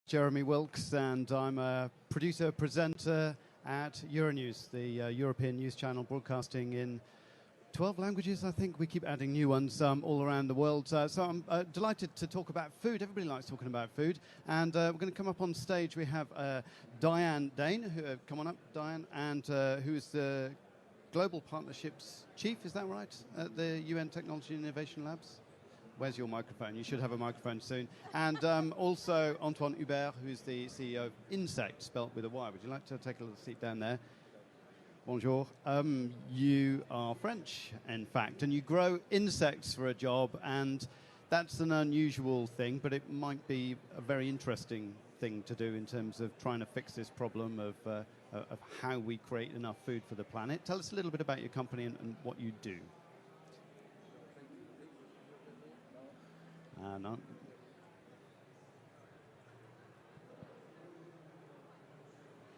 Jeremy Wilks, and I'm a producer-presenter at Euronews, the European news channel broadcasting in 12 languages, I think. We keep adding new ones all around the world. So I'm delighted to talk about food. Everybody likes talking about food. And we're going to come up on stage. We have Dain, come on up, Dianne, and who is the Global Partnerships Chief, is that right, at the UN Technology and Innovation Labs? Where's your microphone? You should have a microphone soon. And also Antoine Hubert, who's the CEO of Ynsect, spelt with a Y. Would you like to take a little seat down there? Bonjour. You are French, in fact, and you grow insects for a job, and that's an unusual thing, but it might be a very interesting thing to do in terms of trying to fix this problem of how we create enough food for the planet. Tell us a little bit about your company and what you do. No.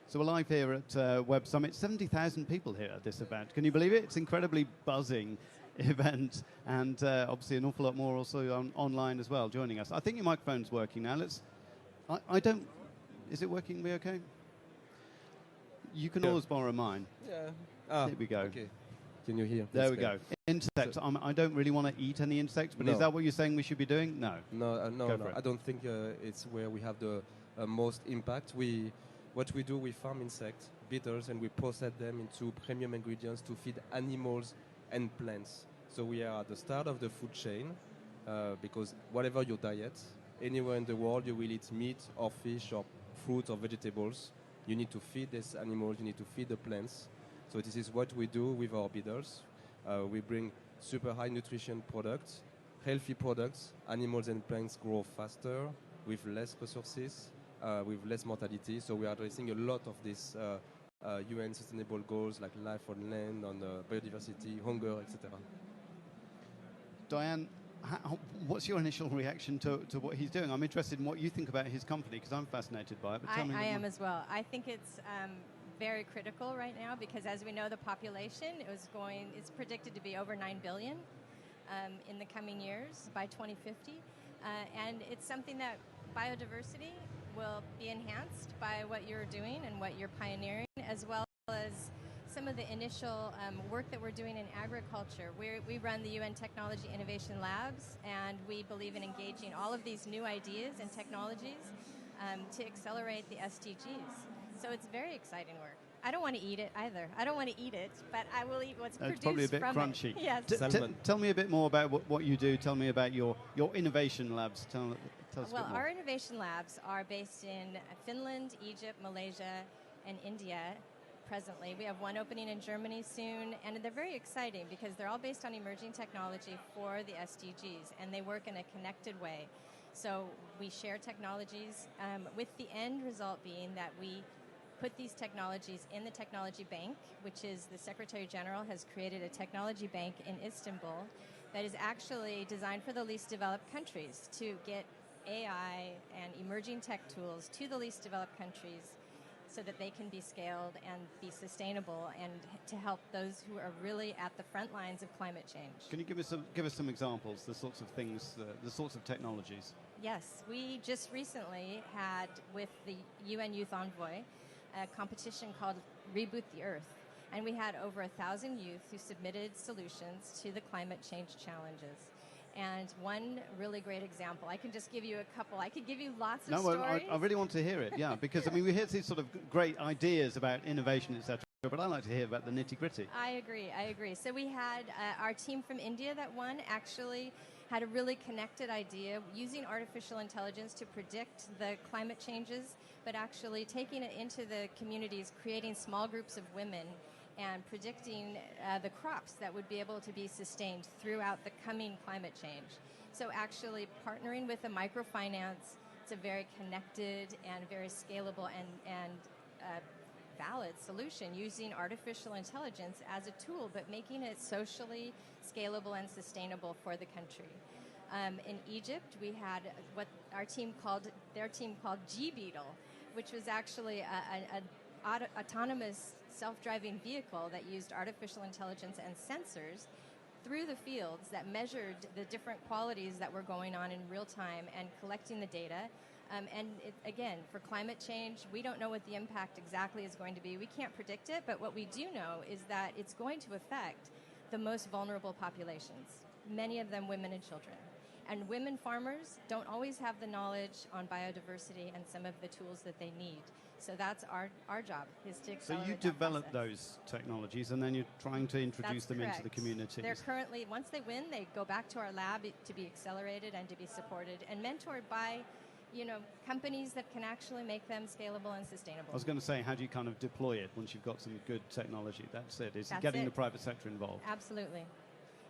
So we're live here at Web Summit. 70,000 people here at this event. Can you believe it? It's an incredibly buzzing event, and obviously an awful lot more also online as well joining us. I think your microphone's working now. I don't... Is it working? We okay? You can always borrow mine. Yeah. Here we go. Okay. Can you hear? There we go. Insects. I don't really want to eat any insects, but is that what you're saying we should be doing? No. No. I don't think it's where we have the most impact. What we do, we farm insects, beetles, and we process them into premium ingredients to feed animals and plants. So we are at the start of the food chain, because whatever your diet, anywhere in the world you will eat meat or fish or fruit or vegetables, you need to feed these animals, you need to feed the plants. So this is what we do with our beetles. We bring super high nutrition products, healthy products. Animals and plants grow faster with less resources, with less mortality. So we are addressing a lot of these UN sustainable goals like life on land, on biodiversity, hunger, etc. Dianne, what's your initial reaction to what he's doing? I'm interested in what you think about his company, because I'm fascinated by it. But tell me I am as well. I think it's very critical right now because, as we know, the population is predicted to be over 9 billion in the coming years by 2050. And it's something that biodiversity will be enhanced by what you're doing and what you're pioneering, as well as some of the initial work that we're doing in agriculture. We run the UN Technology Innovation Labs, and we believe in engaging all of these new ideas and technologies to accelerate the SDGs. So it's very exciting work. I don't want to eat it either. I don't want to eat it, but I will eat what's produced from it. It's probably a bit crunchy. Yes. Tell me a bit more about what you do. Tell me about your innovation labs. Tell us a bit more. Our innovation labs are based in Finland, Egypt, Malaysia, and India presently. We have one opening in Germany soon, and they're very exciting because they're all based on emerging technology for the SDGs, and they work in a connected way. So we share technologies with the end result being that we put these technologies in the technology bank, which is the Secretary General has created a technology bank in Istanbul that is actually designed for the least developed countries to get AI and emerging tech tools to the least developed countries so that they can be scaled and be sustainable, and to help those who are really at the front lines of climate change. Can you give us some examples, the sorts of things, the sorts of technologies? Yes, we just recently had, with the UN Youth Envoy, a competition called Reboot the Earth, and we had over 1,000 youth who submitted solutions to the climate change challenges. And one really great example, I can just give you a couple. I could give you lots of stories. I really want to hear it, yeah, because I mean we hear these sort of great ideas about innovation, etc., but I like to hear about the nitty-gritty. I agree. So we had our team from India that won actually had a really connected idea using artificial intelligence to predict the climate changes, but actually taking it into the communities, creating small groups of women and predicting the crops that would be able to be sustained throughout the coming climate change. So actually partnering with a microfinance, it's a very connected and very scalable and valid solution using artificial intelligence as a tool, but making it socially scalable and sustainable for the country. In Egypt, we had what their team called G-Beetle, which was actually an autonomous self-driving vehicle that used artificial intelligence and sensors through the fields that measured the different qualities that were going on in real time and collecting the data Again, for climate change, we don't know what the impact exactly is going to be. We can't predict it, but what we do know is that it's going to affect the most vulnerable populations, many of them women and children. And women farmers don't always have the knowledge on biodiversity and some of the tools that they need. So that's our job, is to accelerate. So you develop those technologies and then you're trying to introduce them into the communities. They're currently, once they win, they go back to our lab to be accelerated and to be supported and mentored by companies that can actually make them scalable and sustainable. I was going to say, how do you kind of deploy it once you've got some good technology? That's it. It's getting the private sector involved. Absolutely.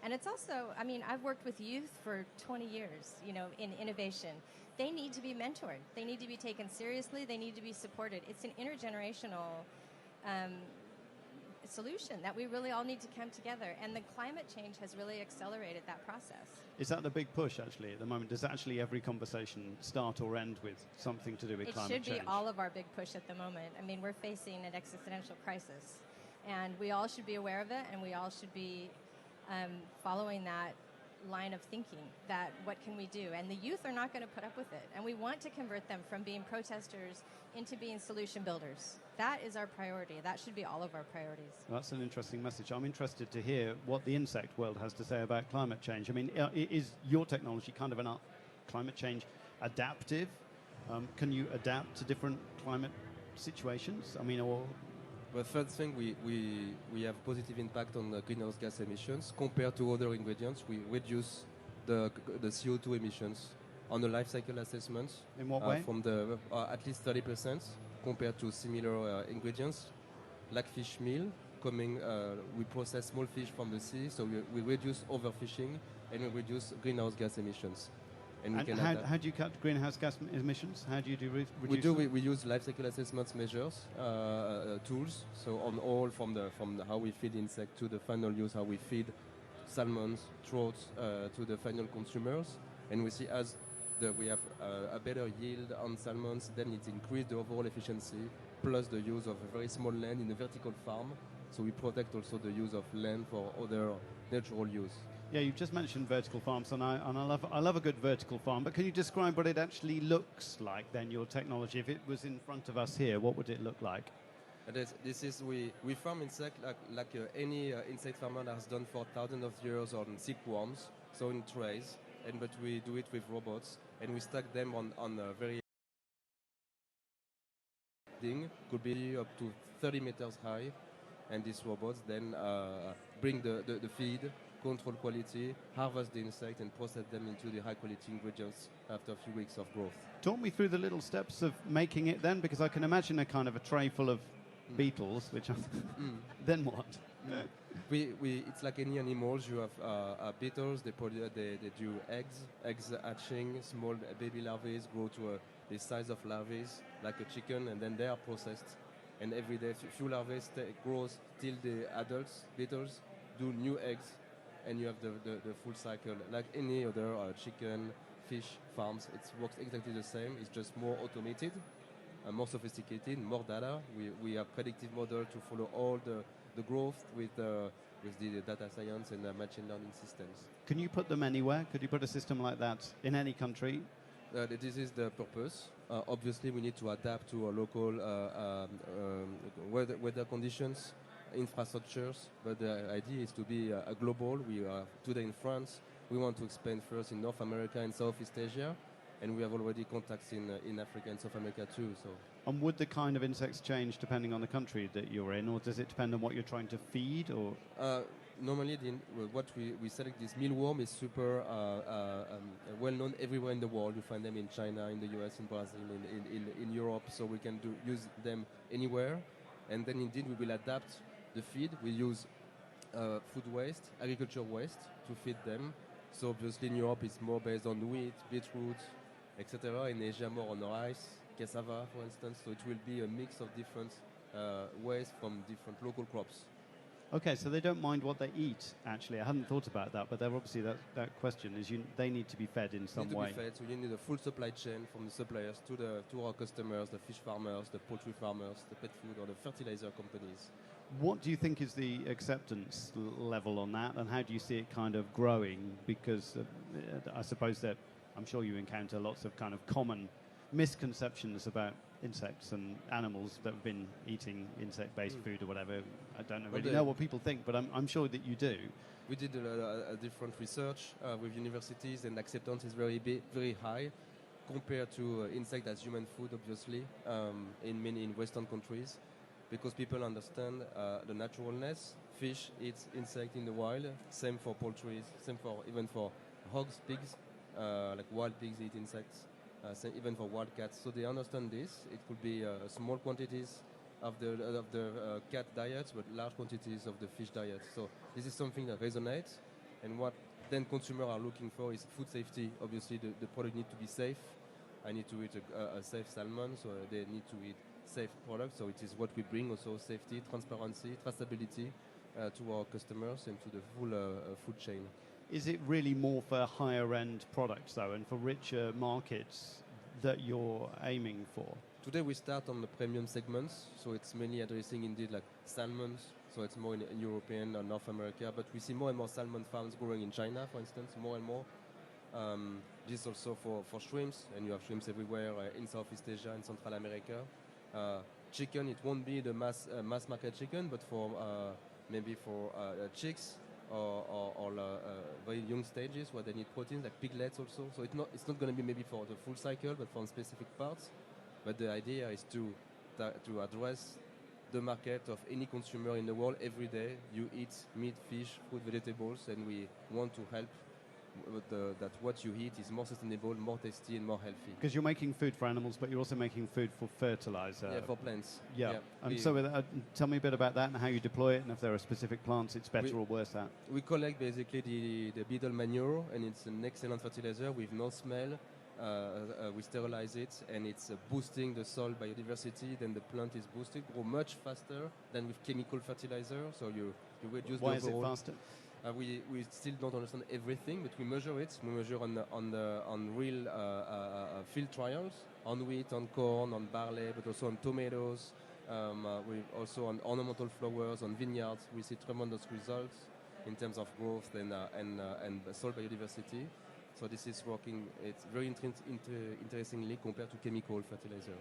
And it's also, I've worked with youth for 20 years, in innovation. They need to be mentored. They need to be taken seriously. They need to be supported. It's an intergenerational solution that we really all need to come together. And the climate change has really accelerated that process. Is that the big push, actually, at the moment? Does actually every conversation start or end with something to do with climate change? It should be all of our big push at the moment. We're facing an existential crisis. And we all should be aware of it, and we all should be following that line of thinking, that what can we do? And the youth are not going to put up with it. And we want to convert them from being protesters into being solution builders. That is our priority. That should be all of our priorities. Well, that's an interesting message. I'm interested to hear what the insect world has to say about climate change. Is your technology kind of climate change adaptive? Can you adapt to different climate situations? Well, first thing, we have positive impact on the greenhouse gas emissions. Compared to other ingredients, we reduce the CO2 emissions on the life cycle assessments. In what way? From at least 30% compared to similar ingredients. Like fish meal, we process small fish from the sea, so we reduce overfishing and we reduce greenhouse gas emissions. And how do you cut greenhouse gas emissions? How do you reduce we use life cycle assessments measures, tools. So on all from how we feed insect to the final use, how we feed salmons, trouts to the final consumers. And we see we have a better yield on salmons, then it increases the overall efficiency, plus the use of a very small land in a vertical farm. So we protect also the use of land for other natural use. Yeah, you've just mentioned vertical farms, and I love a good vertical farm. But can you describe what it actually looks like then, your technology? If it was in front of us here, what would it look like? We farm insect like any insect farmer has done for thousands of years on silkworms, so in trays. But we do it with robots, and we stack them on a very thing, could be up to 30 meters high, and these robots then bring the feed, control quality, harvest the insect, and process them into the high-quality ingredients after a few weeks of growth. Talk me through the little steps of making it then, because I can imagine a kind of a tray full of beetles, which then what? It's like any animals. You have beetles. They do eggs hatching, small baby larvae grow to the size of larvae, like a chicken, and then they are processed. And every day, few larvae grows till the adults, beetles, do new eggs, and you have the full cycle. Like any other chicken, fish farms, it works exactly the same. It's just more automated, more sophisticated, more data. We have predictive model to follow all the growth with the data science and machine learning systems. Can you put them anywhere? Could you put a system like that in any country? This is the purpose. Obviously, we need to adapt to local weather conditions, infrastructures, but the idea is to be global. We are today in France. We want to expand first in North America and Southeast Asia, and we have already contacts in Africa and South America too. So. And would the kind of insects change depending on the country that you're in, or does it depend on what you're trying to feed? Or normally, what we select, this mealworm, is super well known everywhere in the world. You find them in China, in the US, in Brazil, in Europe, so we can use them anywhere. And then indeed we will adapt the feed. We use food waste, agriculture waste to feed them. So obviously in Europe it's more based on wheat, beetroot, etc. In Asia more on rice, cassava for instance. So it will be a mix of different waste from different local crops. Okay, so they don't mind what they eat, actually. I hadn't thought about that, but they're obviously that question is they need to be fed in some way. Need to be fed, so you need a full supply chain from the suppliers to our customers, the fish farmers, the poultry farmers, the pet food or the fertilizer companies. What do you think is the acceptance level on that, and how do you see it kind of growing? Because I suppose that I'm sure you encounter lots of kind of common misconceptions about insects and animals that have been eating insect-based food or whatever. I don't really know what people think, but I'm sure that you do. We did a different research with universities, and acceptance is very high compared to insect as human food, obviously, in Western countries, because people understand the naturalness. Fish eats insect in the wild. Same for poultry. Same for even for hogs, pigs, like wild pigs eat insects. Same even for wild cats. So they understand this. It could be small quantities of the cat diet, but large quantities of the fish diet. So this is something that resonates. And what then consumers are looking for is food safety. Obviously, the product needs to be safe. I need to eat a safe salmon, so they need to eat safe products. So it is what we bring also: safety, transparency, traceability to our customers and to the full food chain. Is it really more for higher end products though, and for richer markets that you're aiming for? Today we start on the premium segments, so it's mainly addressing indeed like salmons. So it's more in European or North America, but we see more and more salmon farms growing in China, for instance, more and more. This also for shrimps, and you have shrimps everywhere in Southeast Asia and Central America. Chicken, it won't be the mass market chicken, but for maybe for chicks or very young stages where they need proteins, like piglets also. So it's not going to be maybe for the full cycle, but for specific parts. But the idea is to address the market of any consumer in the world. Every day you eat meat, fish, fruit, vegetables, and we want to help that what you eat is more sustainable, more tasty, and more healthy. Because you're making food for animals, but you're also making food for fertilizer. Yeah, for plants. Yeah. And so tell me a bit about that and how you deploy it, and if there are specific plants it's better or worse at. We collect basically the beetle manure, and it's an excellent fertilizer with no smell. We sterilize it, and it's boosting the soil biodiversity. Then the plant is boosted, grow much faster than with chemical fertilizer. So you reduce Why the is it faster? We still don't understand everything, but we measure it. We measure on real field trials, on wheat, on corn, on barley, but also on tomatoes. We also on ornamental flowers, on vineyards. We see tremendous results in terms of growth and soil biodiversity. So this is working. It's very interestingly compared to chemical fertilizer.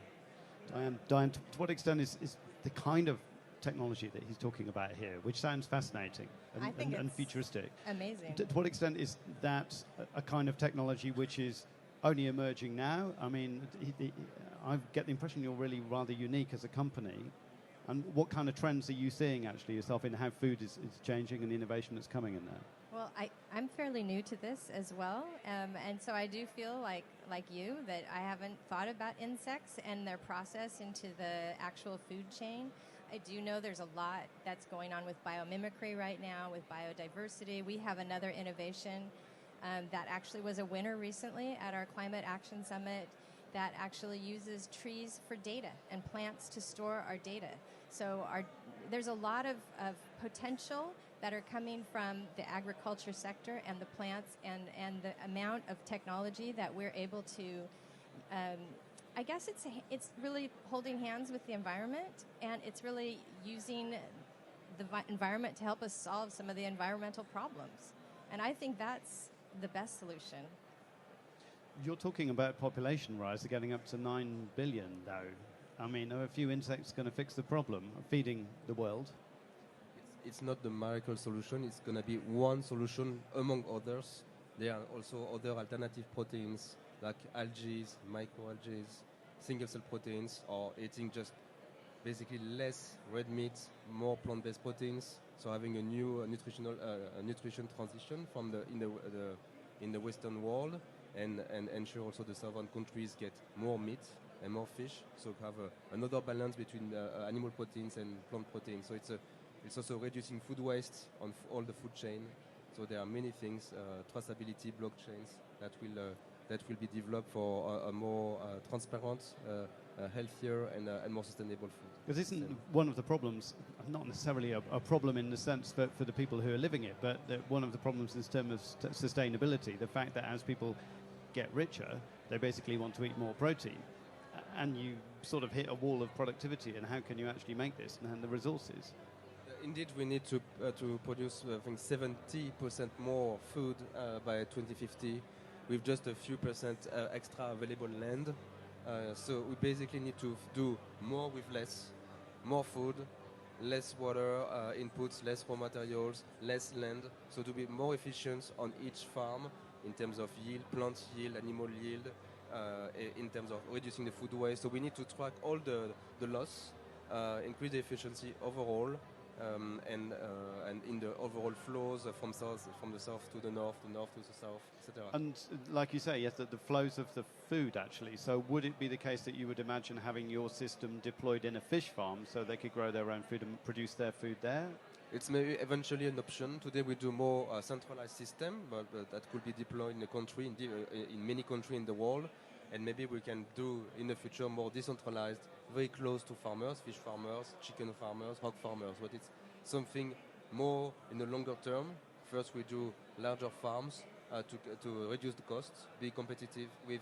Dianne, to what extent is the kind of technology that he's talking about here, which sounds fascinating and futuristic? Amazing. To what extent is that a kind of technology which is only emerging now? I mean, I get the impression you're really rather unique as a company. And what kind of trends are you seeing actually yourself in how food is changing and the innovation that's coming in there? Well, I'm fairly new to this as well, and so I do feel like you that I haven't thought about insects and their process into the actual food chain. I do know there's a lot that's going on with biomimicry right now, with biodiversity. We have another innovation that actually was a winner recently at our Climate Action Summit that actually uses trees for data and plants to store our data. So there's a lot of potential that are coming from the agriculture sector and the plants and the amount of technology that we're able to I guess it's really holding hands with the environment, and it's really using the environment to help us solve some of the environmental problems. And I think that's the best solution. You're talking about population rise, they're getting up to 9 billion though. I mean, are a few insects going to fix the problem of feeding the world? It's not the miracle solution. It's going to be one solution among others. There are also other alternative proteins like algae, microalgae, single-cell proteins, or eating just basically less red meat, more plant-based proteins. So having a new nutrition transition from in the Western world, and ensure also the southern countries get more meat and more fish. So have another balance between animal proteins and plant proteins. So it's also reducing food waste on all the food chain. So there are many things, traceability, blockchains that will be developed for a more transparent, healthier, and more sustainable food. Because isn't one of the problems, not necessarily a problem in the sense for the people who are living it, but one of the problems in terms of sustainability, the fact that as people get richer, they basically want to eat more protein. And you sort of hit a wall of productivity, and how can you actually make this and the resources? Indeed, we need to produce, I think, 70% more food by 2050, with just a few percent extra available land. So we basically need to do more with less, more food, less water inputs, less raw materials, less land, so to be more efficient on each farm in terms of yield, plant yield, animal yield, in terms of reducing the food waste. So we need to track all the loss, increase the efficiency overall, and in the overall flows from the south to the north to the south, etc. And like you say, yes, the flows of the food actually. So would it be the case that you would imagine having your system deployed in a fish farm so they could grow their own food and produce their food there? It's maybe eventually an option. Today we do more centralized system, but that could be deployed in the country, in many countries in the world, and maybe we can do in the future more decentralized, very close to farmers, fish farmers, chicken farmers, hog farmers. But it's something more in the longer term. First we do larger farms to reduce the costs, be competitive with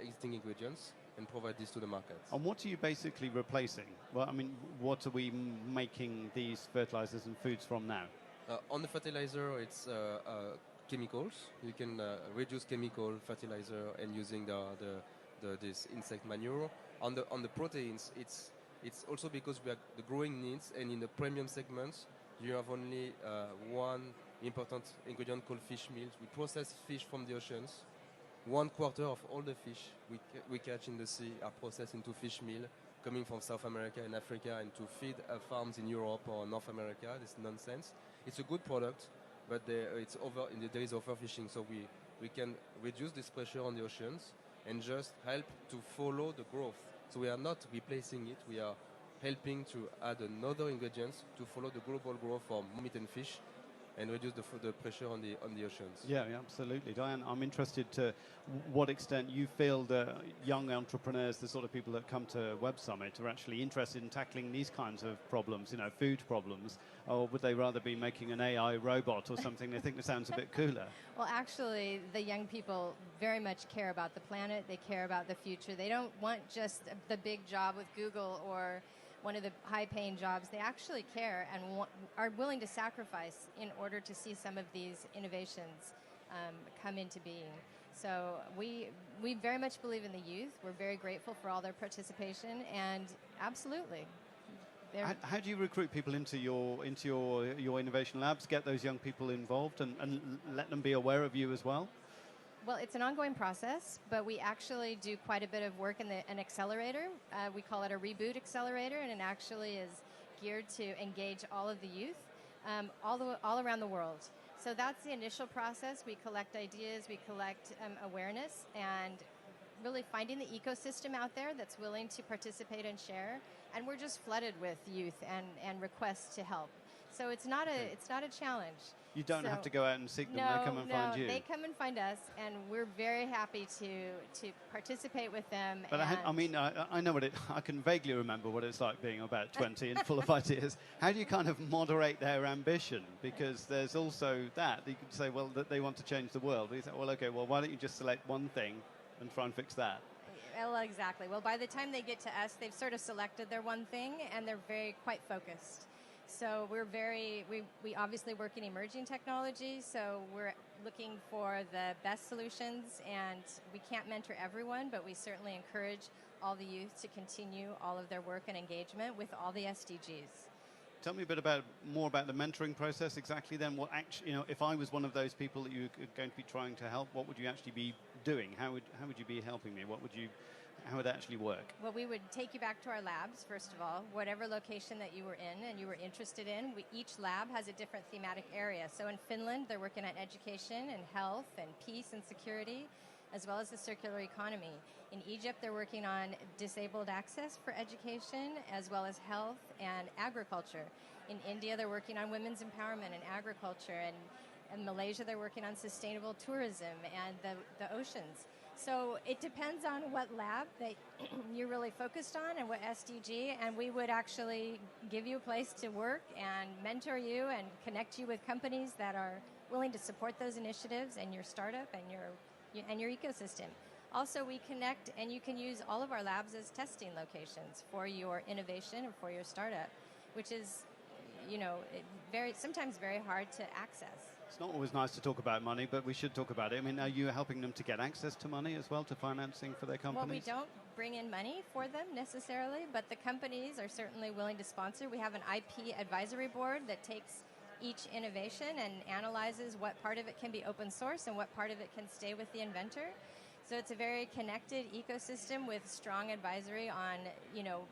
existing ingredients, and provide this to the market. And what are you basically replacing? Well, I mean, what are we making these fertilizers and foods from now? On the fertilizer, it's chemicals. You can reduce chemical fertilizer and using this insect manure. On the proteins, it's also because we have the growing needs, and in the premium segments, you have only one important ingredient called fish meals. We process fish from the oceans. 1/4 of all the fish we catch in the sea are processed into fish meal, coming from South America and Africa, and to feed farms in Europe or North America. This is nonsense. It's a good product, but there is overfishing, so we can reduce this pressure on the oceans and just help to follow the growth. So we are not replacing it, we are helping to add another ingredient to follow the global growth for meat and fish and reduce the pressure on the oceans. Yeah, absolutely. Dianne, I'm interested to what extent you feel that young entrepreneurs, the sort of people that come to Web Summit, are actually interested in tackling these kinds of problems, food problems, or would they rather be making an AI robot or something they think that sounds a bit cooler? Well, actually, the young people very much care about the planet. They care about the future. They don't want just the big job with Google or one of the high-paying jobs. They actually care and are willing to sacrifice in order to see some of these innovations come into being. So we very much believe in the youth. We're very grateful for all their participation, and absolutely. How do you recruit people into your innovation labs, get those young people involved, and let them be aware of you as well? Well, it's an ongoing process, but we actually do quite a bit of work in an accelerator. We call it a reboot accelerator, and it actually is geared to engage all of the youth all around the world. So that's the initial process. We collect ideas, we collect awareness, and really finding the ecosystem out there that's willing to participate and share. And we're just flooded with youth and requests to help. So it's not a challenge. You don't have to go out and seek them. They come and find you. They come and find us, and we're very happy to participate with them. But I know I can vaguely remember what it's like being about 20 and full of ideas. How do you kind of moderate their ambition? Because there's also that you could say, well, that they want to change the world. You say, well, okay, well, why don't you just select one thing and try and fix that? Well, exactly. Well, by the time they get to us, they've sort of selected their one thing, and they're quite focused. So we obviously work in emerging technology, so we're looking for the best solutions, and we can't mentor everyone, but we certainly encourage all the youth to continue all of their work and engagement with all the SDGs. Tell me a bit more about the mentoring process exactly then. What actually, if I was one of those people that you're going to be trying to help, what would you actually be doing? How would you be helping me? How would that actually work? Well, we would take you back to our labs, first of all, whatever location that you were in and you were interested in. Each lab has a different thematic area. So in Finland, they're working on education and health and peace and security, as well as the circular economy. In Egypt, they're working on disabled access for education, as well as health and agriculture. In India, they're working on women's empowerment and agriculture. And in Malaysia, they're working on sustainable tourism and the oceans. So it depends on what lab that you're really focused on and what SDG, and we would actually give you a place to work and mentor you and connect you with companies that are willing to support those initiatives and your startup and your ecosystem. Also, we connect, and you can use all of our labs as testing locations for your innovation and for your startup, which is, sometimes very hard to access. It's not always nice to talk about money, but we should talk about it. I mean, are you helping them to get access to money as well, to financing for their companies? Well, we don't bring in money for them necessarily, but the companies are certainly willing to sponsor. We have an IP advisory board that takes each innovation and analyzes what part of it can be open source and what part of it can stay with the inventor. So it's a very connected ecosystem with strong advisory on,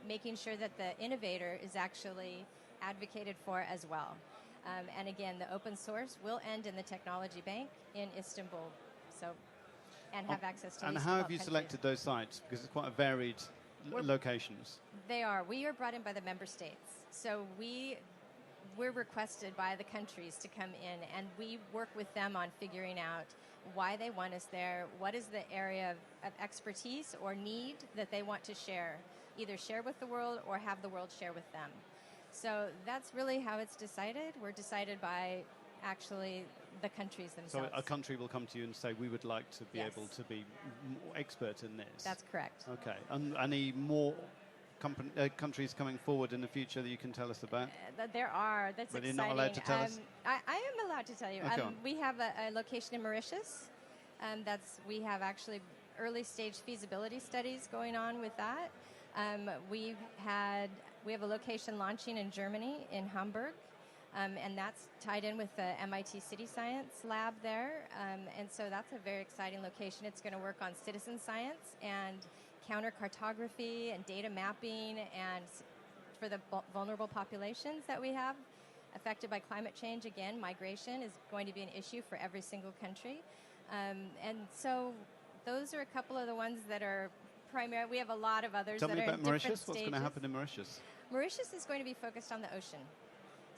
making sure that the innovator is actually advocated for as well. And again, the open source will end in the technology bank in Istanbul. And have access to. And how have you selected those sites? Because it's quite a varied locations. They are. We are brought in by the member states. So we're requested by the countries to come in, and we work with them on figuring out why they want us there, what is the area of expertise or need that they want to share, either share with the world or have the world share with them. So that's really how it's decided. We're decided by actually the countries themselves. So a country will come to you and say, we would like to be able to be more expert in this. That's correct. Okay. And any more countries coming forward in the future that you can tell us about? There are. That's but exciting. You're not allowed to tell us? I am allowed to tell you. Okay. We have a location in Mauritius. We have actually early stage feasibility studies going on with that. We have a location launching in Germany, in Hamburg. And that's tied in with the MIT City Science Lab there. And so that's a very exciting location. It's going to work on citizen science and counter cartography and data mapping, and for the vulnerable populations that we have affected by climate change. Again, migration is going to be an issue for every single country. And so those are a couple of the ones that are primary. We have a lot of others Tell that me are about in Mauritius. different What's stages. going to happen in Mauritius? Mauritius is going to be focused on the ocean.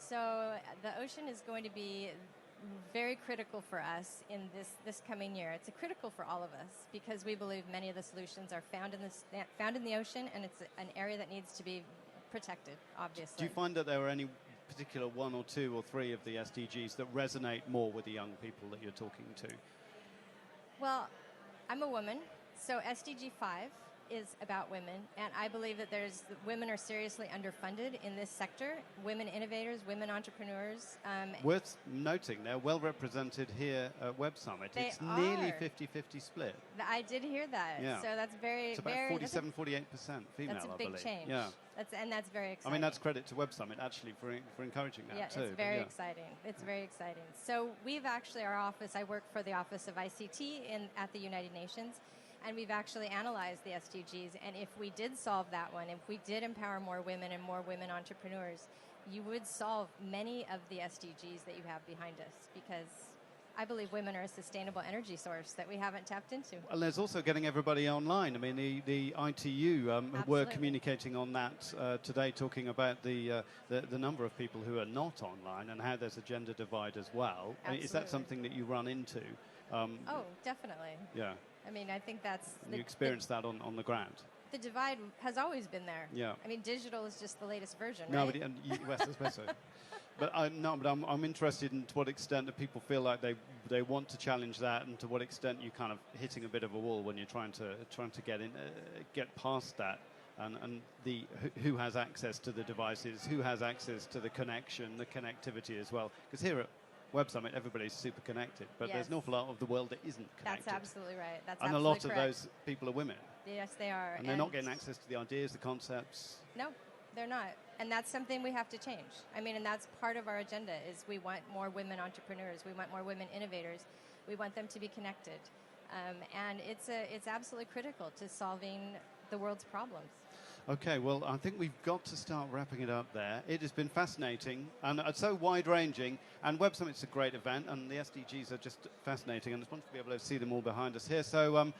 So the ocean is going to be very critical for us in this coming year. It's critical for all of us because we believe many of the solutions are found in the ocean, and it's an area that needs to be protected, obviously. Do you find that there are any particular one or two or three of the SDGs that resonate more with the young people that you're talking to? Well, I'm a woman, so SDG 5 is about women, and I believe that women are seriously underfunded in this sector. Women innovators, women entrepreneurs. Worth noting, they're well represented here at Web Summit. It's nearly 50-50 split. I did hear that. Yeah. So that's very, it's about 47-48% female, that's a big change. Yeah. That's very exciting. I mean, that's credit to Web Summit, actually, for encouraging that, too. It's very exciting. It's very exciting. So we've actually, our office, I work for the Office of ICT at the United Nations, and we've actually analyzed the SDGs. And if we did solve that one, if we did empower more women and more women entrepreneurs, you would solve many of the SDGs that you have behind us, because I believe women are a sustainable energy source that we haven't tapped into. Well, there's also getting everybody online. I mean, the ITU were communicating on that today, talking about the number of people who are not online and how there's a gender divide as well. Is that something that you run into? Oh, definitely. Yeah. I mean, I think that's... You experience that on the ground. The divide has always been there. Yeah. I mean, digital is just the latest version, no, right? But especially. But I'm interested in to what extent that people feel like they want to challenge that, and to what extent you're kind of hitting a bit of a wall when you're trying to get past that, and who has access to the devices, who has access to the connection, the connectivity as well. Because here at Web Summit, everybody's super connected, but there's an awful lot of the world that isn't connected. That's absolutely right. And a lot of those people are women. Yes, they are. And they're not getting access to the ideas, the concepts. No, they're not. And that's something we have to change. I mean, and that's part of our agenda, is we want more women entrepreneurs. We want more women innovators. We want them to be connected. And it's absolutely critical to solving the world's problems. Okay, well, I think we've got to start wrapping it up there. It has been fascinating and so wide-ranging, and Web Summit's a great event, and the SDGs are just fascinating, and it's wonderful to be able to see them all behind us here. So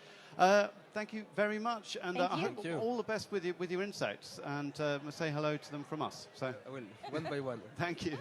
thank you very much, and I hope all the best with your Ynsects, and say hello to them from us. So I will, one by one. Thank you.